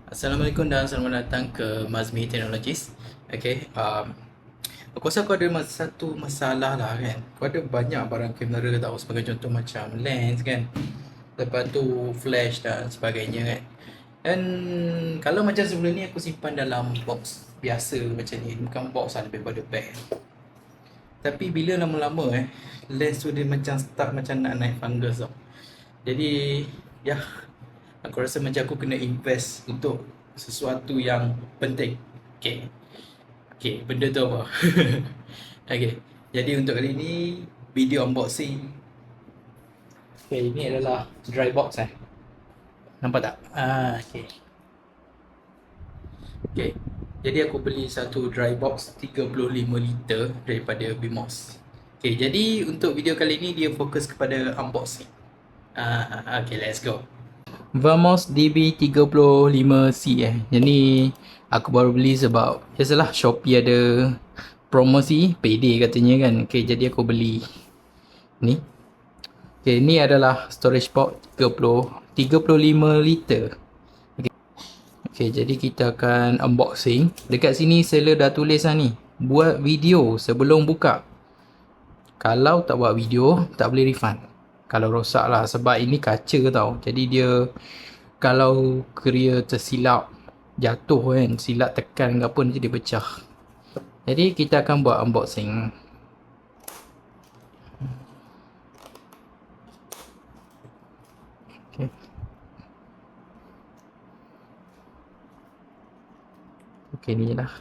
Assalamualaikum dan selamat datang ke Mazmi Technologies. Okay, aku rasa aku ada satu masalah lah kan. Aku ada banyak barang kamera tau, sebagai contoh macam lens kan, lepas tu flash dan sebagainya kan. Dan kalau macam sebelum ni aku simpan dalam box biasa macam ni, bukan box lah, lebih pada bag. Tapi bila lama-lama lens tu dia macam start macam nak naik fungus tau. Jadi ya, aku rasa macam aku kena invest untuk sesuatu yang penting. Okay, okay, benda tu apa? Okay, jadi untuk kali ni video unboxing. Okay, ini adalah dry box nampak tak? Okay. Okay, jadi aku beli satu dry box 35 liter daripada Bimos. Okay, jadi untuk video kali ni dia fokus kepada unboxing. Okay, let's go. Vamos DB35C Jadi aku baru beli sebab biasalah Shopee ada promosi payday katanya kan. Okay, jadi aku beli ni. Okay, ni adalah storage box 35 liter. Okay, jadi kita akan unboxing. Dekat sini seller dah tulis lah ni, buat video sebelum buka. Kalau tak buat video, tak boleh refund. Kalau rosak lah, sebab ini kaca tau. Jadi dia, kalau courier tersilap jatuh kan, silap tekan ke apa, nanti dia pecah. Jadi kita akan buat unboxing. Okay. Okay, ni lah.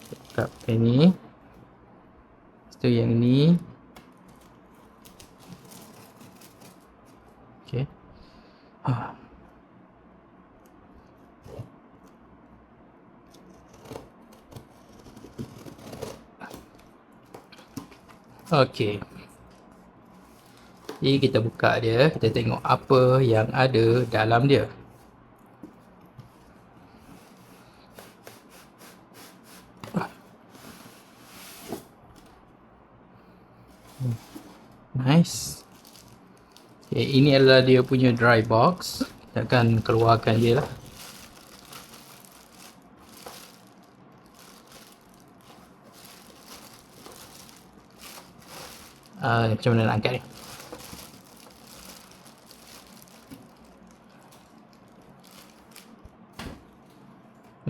Buka pakai ni. Lepas tu yang ni. Okay. Okay. Jadi kita buka dia, kita tengok apa yang ada dalam dia. Nice. Okay, ini adalah dia punya dry box. Kita akan keluarkan dia lah. Macam mana nak angkat ni?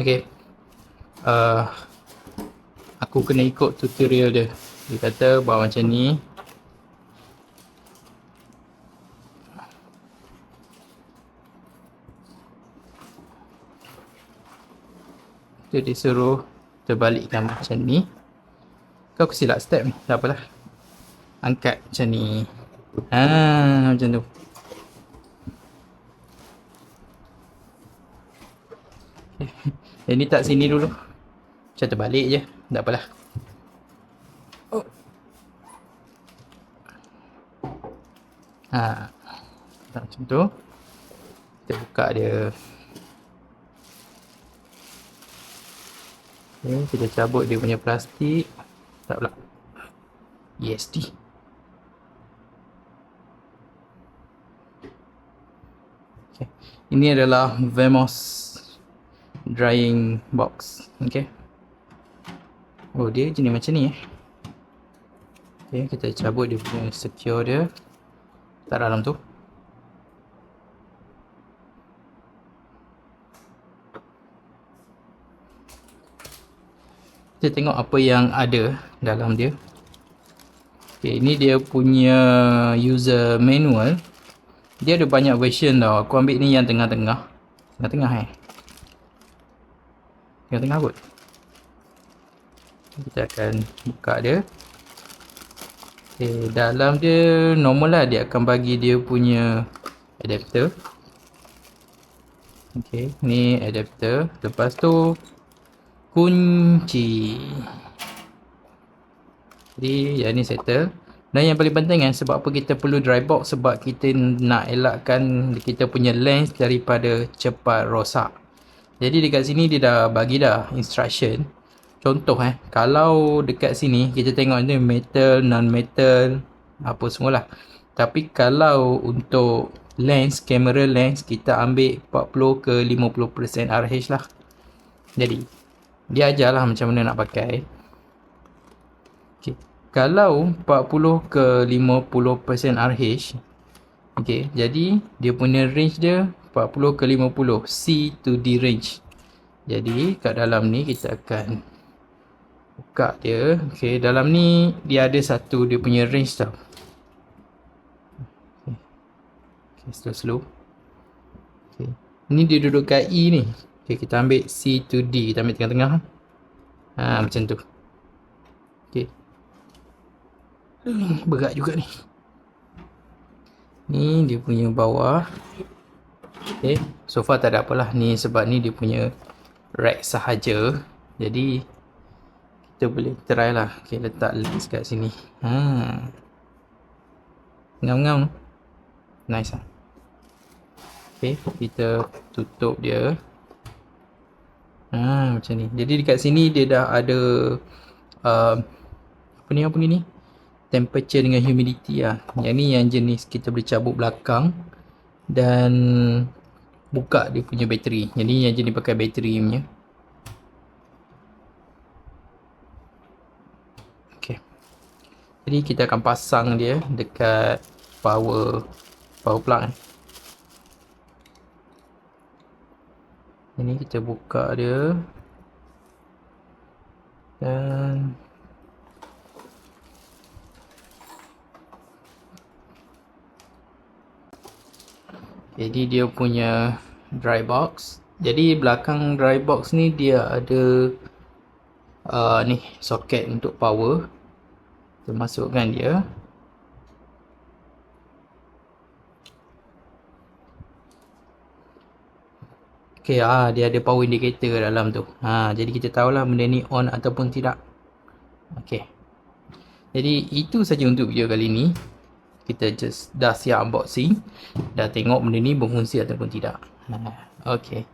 Okay. Aku kena ikut tutorial dia. Dia kata buat macam ni. Dia disuruh terbalikkan macam ni. Kau aku silap step ni, tak apalah. Angkat macam ni. Macam tu. Ini tak sini dulu. Macam terbalik je, tak apalah. Macam tu. Kita buka dia. Okay, kita cabut dia punya plastik. Tak pula. ESD. Okay. Ini adalah Vemos drying box. Okay. Oh, dia jenis macam ni Okay, kita cabut dia punya secure dia. Tak dalam tu. Kita tengok apa yang ada dalam dia. Okay, ini dia punya user manual. Dia ada banyak version tau. Aku ambil ni yang tengah-tengah. Tengah-tengah Tengah-tengah kot. Kita akan buka dia. Okay, dalam dia normal lah, dia akan bagi dia punya adapter. Okay, ni adapter. Lepas tu kunci. Jadi yang ni settle. Dan yang paling penting sebab apa kita perlu dry box, sebab kita nak elakkan kita punya lens daripada cepat rosak. Jadi dekat sini dia dah bagi dah instruction. Contoh kalau dekat sini kita tengok ni metal, non metal, apa semualah. Tapi kalau untuk kamera lens kita ambil 40 ke 50% RH lah. Jadi dia ajarlah macam mana nak pakai. Okay. Kalau 40 ke 50% RH, okay, jadi dia punya range dia 40 ke 50 C to D range. Jadi kat dalam ni kita akan buka dia. Okay, dalam ni dia ada satu dia punya range tau. Okay, slow. Okay. Ni dia duduk kat E ni. Okay, kita ambil C to D. Kita ambil tengah-tengah. Macam tu. Okay. Berat juga ni. Ni dia punya bawah. Okay, so far tak ada apalah. Ni sebab ni dia punya rack sahaja. Jadi kita boleh try lah. Okay, letak lens kat sini. Ngam-ngam. Nice lah. Okay, kita tutup dia. Macam ni. Jadi dekat sini dia dah ada apa ni? Temperature dengan humidity lah. Yang ni yang jenis kita boleh cabut belakang dan buka dia punya bateri. Jadi yang jenis pakai bateri punya. Okay. Jadi kita akan pasang dia dekat power plug. Ini kita buka dia dan jadi dia punya dry box. Jadi belakang dry box ni dia ada ni soket untuk power. Kita masukkan dia. Okay, dia ada power indicator dalam tu. Jadi kita tahulah benda ni on ataupun tidak. Okay. Jadi itu saja untuk video kali ni. Kita just dah siap unboxing. Dah tengok benda ni berfungsi ataupun tidak. Okay.